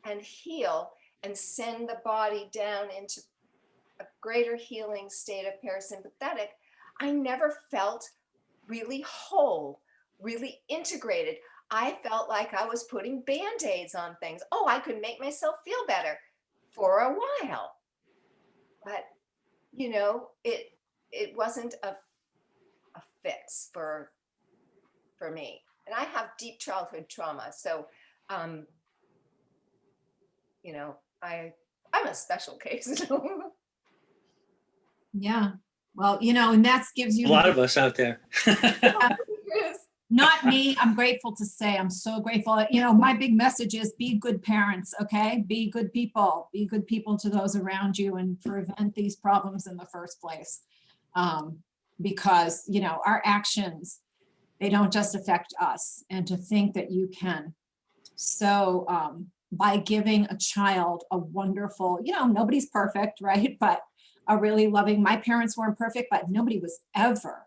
and heal and send the body down into a greater healing state of parasympathetic, I never felt really whole, really integrated. I felt like I was putting band-aids on things. Oh, I could make myself feel better for a while. But, you know, it wasn't a fix for me. And I have deep childhood trauma. So, you know, I'm a special case. Yeah. Well, you know, and that gives you A lot of us out there. not me. I'm grateful to say, I'm so grateful. You know, my big message is be good parents, okay? Be good people. Be good people to those around you and prevent these problems in the first place. Because, you know, our actions, they don't just affect us. And to think that you can. So by giving a child a wonderful, you know, nobody's perfect, right? But a really loving, my parents weren't perfect, but nobody was ever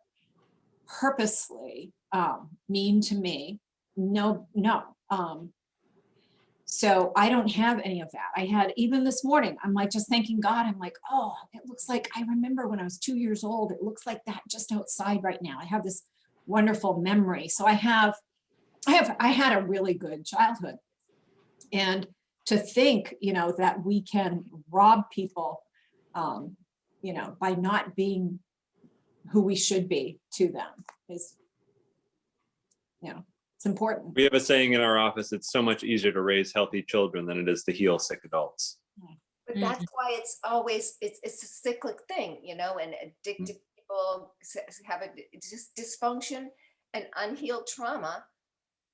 purposely mean to me. No. So I don't have any of that. I had, even this morning, I'm like just thanking God. I'm like, oh, it looks like I remember when I was 2 years old. It looks like that just outside right now. I have this wonderful memory. So I had a really good childhood. And to think, you know, that we can rob people, you know, by not being who we should be to them is, you know, it's important. We have a saying in our office, it's so much easier to raise healthy children than it is to heal sick adults. But that's why it's always, it's a cyclic thing, you know, and addictive people have a dysfunction and unhealed trauma.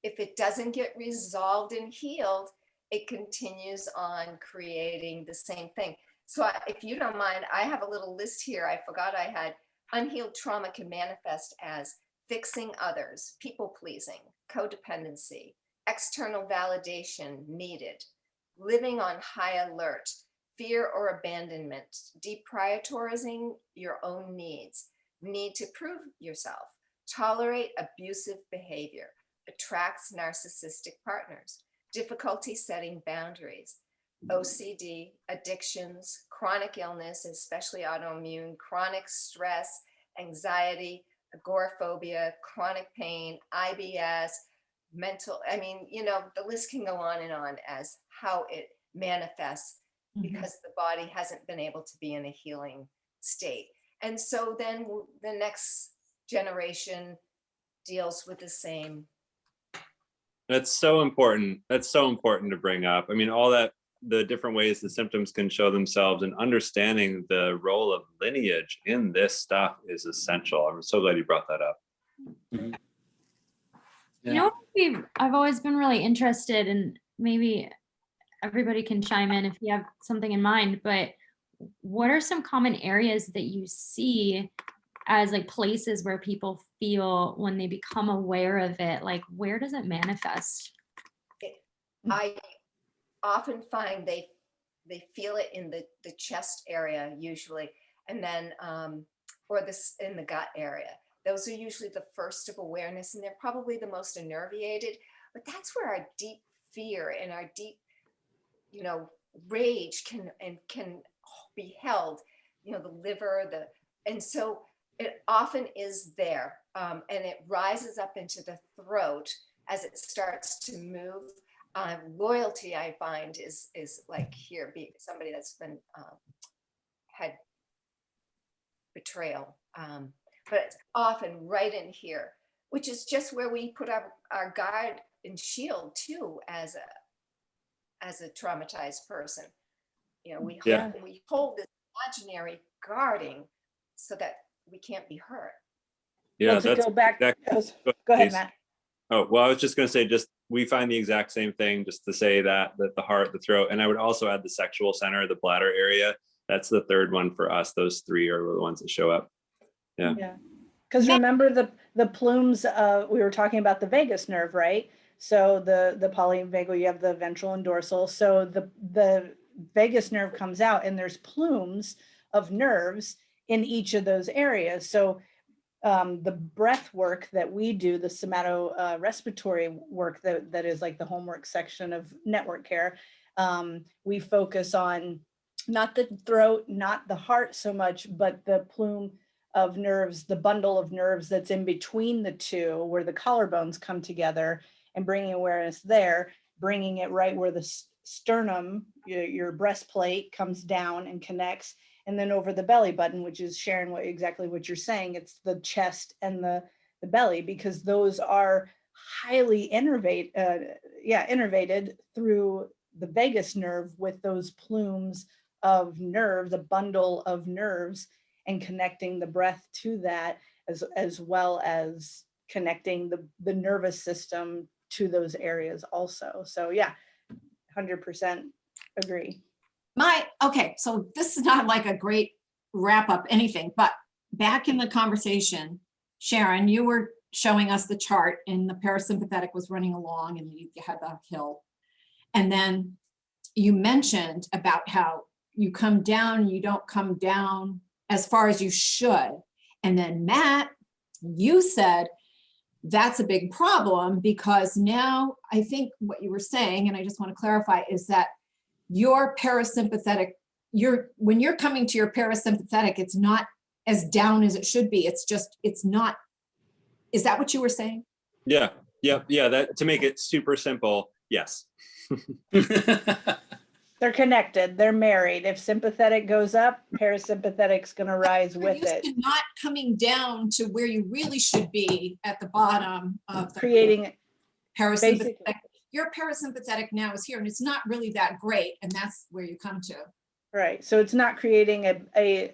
If it doesn't get resolved and healed, it continues on creating the same thing. So if you don't mind, I have a little list here. I forgot I had. Unhealed trauma can manifest as fixing others, people pleasing, codependency, external validation needed, living on high alert, fear or abandonment, deprioritizing your own needs, need to prove yourself, tolerate abusive behavior, attracts narcissistic partners, difficulty setting boundaries, OCD, addictions, chronic illness, especially autoimmune, chronic stress, anxiety, agoraphobia, chronic pain, IBS, mental, I mean, you know, the list can go on and on as how it manifests because the body hasn't been able to be in a healing state. And so then the next generation deals with the same. That's so important. That's so important to bring up. I mean, all that, the different ways the symptoms can show themselves and understanding the role of lineage in this stuff is essential. I'm so glad you brought that up. Mhm. You know, I've always been really interested in, maybe everybody can chime in if you have something in mind, but what are some common areas that you see as like places where people feel when they become aware of it, like where does it manifest? I often find they feel it in the chest area usually, and then or this in the gut area. Those are usually the first of awareness, and they're probably the most innervated, but that's where our deep fear and our deep, you know, rage can be held, you know, the liver, and so it often is there, and it rises up into the throat as it starts to move. Loyalty, I find, is like here, be somebody that's been had betrayal, but it's often right in here, which is just where we put our guard and shield too, as a traumatized person. You know, we hold this imaginary guarding so that we can't be hurt. Yeah, Well, to that's go back. exactly. Go ahead, Please. Matt. Oh, well, I was just going to say, we find the exact same thing, just to say that the heart, the throat, and I would also add the sexual center, the bladder area. That's the third one for us. Those three are the ones that show up. Yeah. Because remember the plumes, we were talking about the vagus nerve, right? So the polyvagal, you have the ventral and dorsal. So the vagus nerve comes out and there's plumes of nerves in each of those areas. So the breath work that we do, the somato respiratory work that is like the homework section of network care, we focus on not the throat, not the heart so much, but the plume of nerves, the bundle of nerves that's in between the two, where the collarbones come together, and bringing awareness there, bringing it right where the sternum, your breastplate, comes down and connects, and then over the belly button, which is, Sharon, exactly what you're saying. It's the chest and the belly, because those are highly innervated through the vagus nerve with those plumes of nerve, the bundle of nerves, and connecting the breath to that, as well as connecting the nervous system to those areas also. So yeah, 100% agree. Okay, so this is not like a great wrap up anything, but back in the conversation, Sharon, you were showing us the chart and the parasympathetic was running along and you had the hill. And then you mentioned about how you come down, you don't come down as far as you should. And then Matt, you said, that's a big problem, because now I think what you were saying, and I just want to clarify, is that your parasympathetic, when you're coming to your parasympathetic, it's not as down as it should be. It's not, is that what you were saying? Yeah. That, to make it super simple, yes. They're connected, they're married. If sympathetic goes up, parasympathetic's gonna rise with it. Not coming down to where you really should be at the bottom of the Creating parasympathetic. basically. Your parasympathetic now is here and it's not really that great, and that's where you come to. Right, so it's not creating a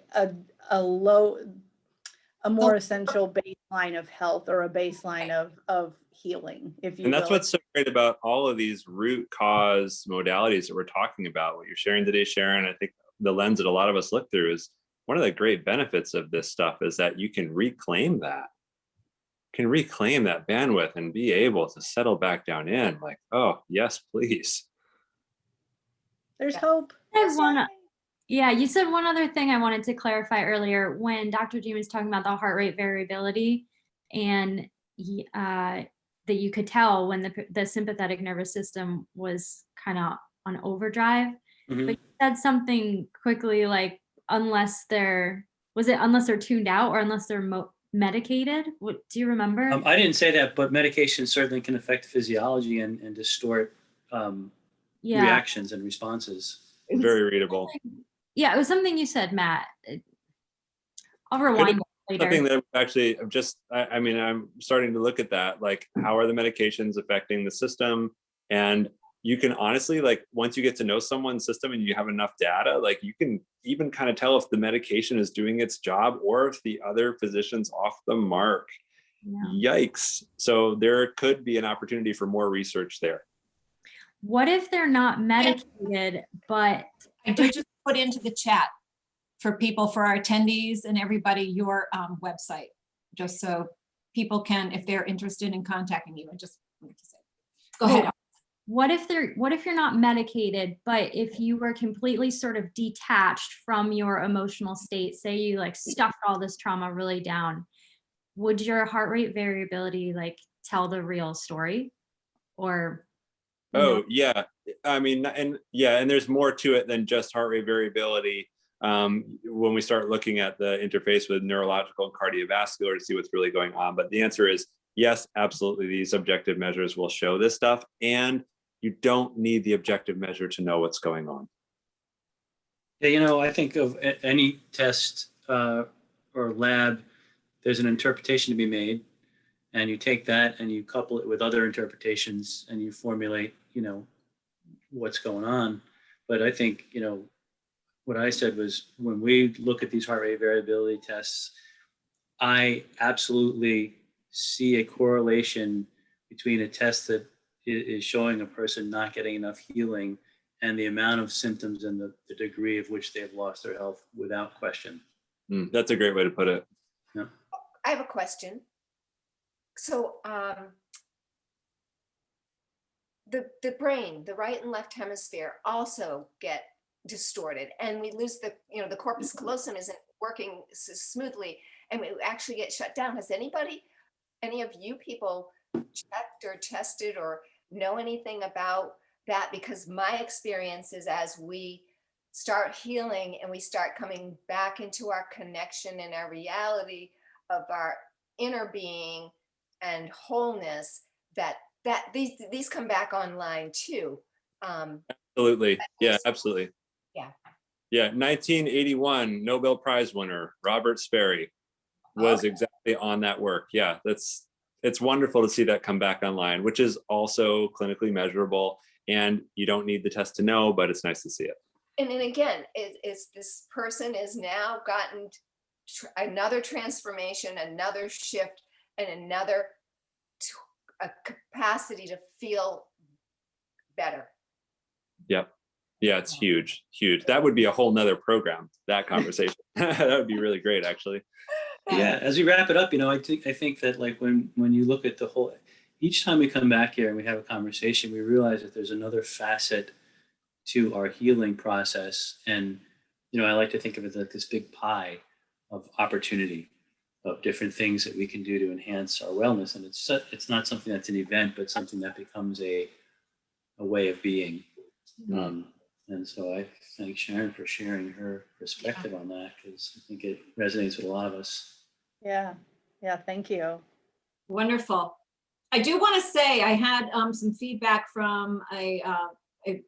more essential baseline of health, or a baseline of healing, if you will. And that's what's so great about all of these root cause modalities that we're talking about. What you're sharing today, Sharon, I think the lens that a lot of us look through is one of the great benefits of this stuff is that you can reclaim that. Bandwidth and be able to settle back down in, like, oh, yes, please. There's hope. Yeah, you said one other thing I wanted to clarify earlier when Dr. G was talking about the heart rate variability, and that you could tell when the sympathetic nervous system was kind of on overdrive. Mhm. But you said something quickly like, unless they're tuned out or unless they're medicated. What do you remember? I didn't say that, but medication certainly can affect physiology and distort reactions and responses. Very readable. Yeah, it was something you said, Matt. I'll rewind later. Something that actually I'm starting to look at that, like, how are the medications affecting the system? And you can honestly, like, once you get to know someone's system and you have enough data, like, you can even kind of tell if the medication is doing its job or if the other physician's off the mark. Yeah. Yikes. So there could be an opportunity for more research there. What if they're not medicated, but I did just put into the chat for people, for our attendees and everybody, your website, just so people can, if they're interested in contacting you. I just wanted to say, go ahead. What if you're not medicated, but if you were completely sort of detached from your emotional state, say you like stuffed all this trauma really down, would your heart rate variability like tell the real story? Or yeah, I mean, and there's more to it than just heart rate variability. When we start looking at the interface with neurological and cardiovascular to see what's really going on. But the answer is yes, absolutely. These objective measures will show this stuff, and you don't need the objective measure to know what's going on. Yeah, I think of any test or lab, there's an interpretation to be made, and you take that and you couple it with other interpretations and you formulate, what's going on. But I think, what I said was, when we look at these heart rate variability tests, I absolutely see a correlation between a test that is showing a person not getting enough healing and the amount of symptoms and the degree of which they've lost their health without question. That's a great way to put it. Yeah. I have a question. So the brain, the right and left hemisphere also get distorted, and we lose the corpus callosum isn't working smoothly, and we actually get shut down. Has any of you people checked or tested or know anything about that? Because my experience is, as we start healing and we start coming back into our connection and our reality of our inner being and wholeness, that these come back online too. Absolutely. Yeah, absolutely. Yeah. Yeah. 1981 Nobel Prize winner Robert Sperry was exactly on that work. Yeah, it's wonderful to see that come back online, which is also clinically measurable, and you don't need the test to know, but it's nice to see it. And then again, is this person has now gotten another transformation, another shift, and another a capacity to feel better. Yep. Yeah, it's huge. That would be a whole nother program, that conversation. That would be really great, actually. Yeah, as we wrap it up, I think that like when you look at the whole, each time we come back here and we have a conversation, we realize that there's another facet to our healing process. And, I like to think of it like this big pie of opportunity, of different things that we can do to enhance our wellness. And it's not something that's an event, but something that becomes a way of being. And so I thank Sharon for sharing her perspective on that, because I think it resonates with a lot of us. Yeah. Thank you. Wonderful. I do want to say I had some feedback from a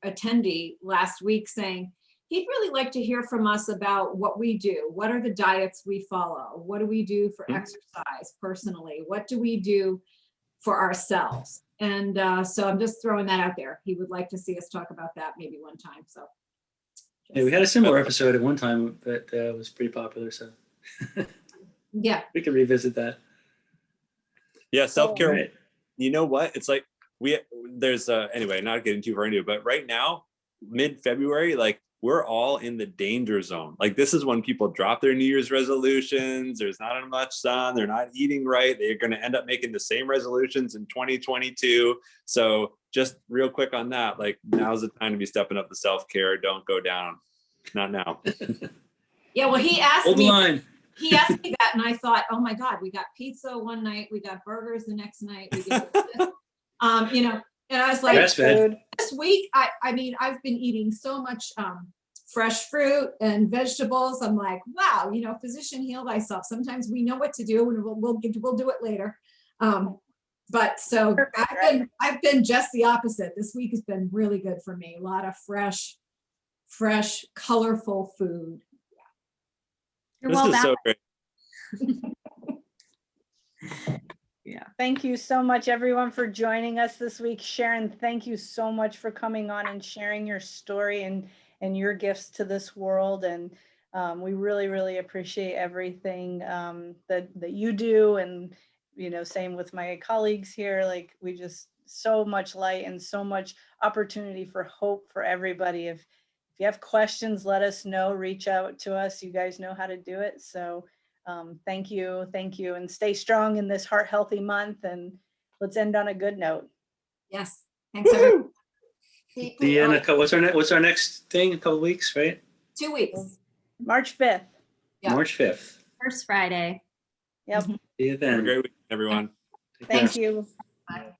attendee last week saying he'd really like to hear from us about what we do. What are the diets we follow? What do we do for exercise personally? What do we do for ourselves? And so I'm just throwing that out there. He would like to see us talk about that maybe one time. So Yeah, we had a similar episode at one time that was pretty popular. So yeah, we can revisit that. Yeah, self-care. Right. You know what? It's like there's anyway, not getting too far into it, but right now, mid-February, like we're all in the danger zone. Like this is when people drop their New Year's resolutions. There's not much sun. They're not eating right. They're going to end up making the same resolutions in 2022. So just real quick on that, like now's the time to be stepping up the self-care. Don't go down. Not now. yeah. Well, he asked Hold the me. line. He asked me that, and I thought, oh my God, we got pizza one night, we got burgers the next night. We did this. And I was like, this week, I mean, I've been eating so much fresh fruit and vegetables. I'm like, wow, physician heal thyself. Sometimes we know what to do, and we'll do it later. But so I've been just the opposite. This week has been really good for me. A lot of fresh, colorful food. This is so great. Yeah. Thank you so much, everyone, for joining us this week. Sharon, thank you so much for coming on and sharing your story and your gifts to this world. And we really, really appreciate everything that you do. And, same with my colleagues here, like we just so much light and so much opportunity for hope for everybody. If you have questions, let us know, reach out to us. You guys know how to do it. So thank you, and stay strong in this Heart Healthy Month, and let's end on a good note. Yes, thanks everyone. What's our next thing? A couple weeks, right? 2 weeks. March 5th. Yeah. March 5th. First Friday. Yep. See you then. Have a great week, everyone. Thank you. Bye.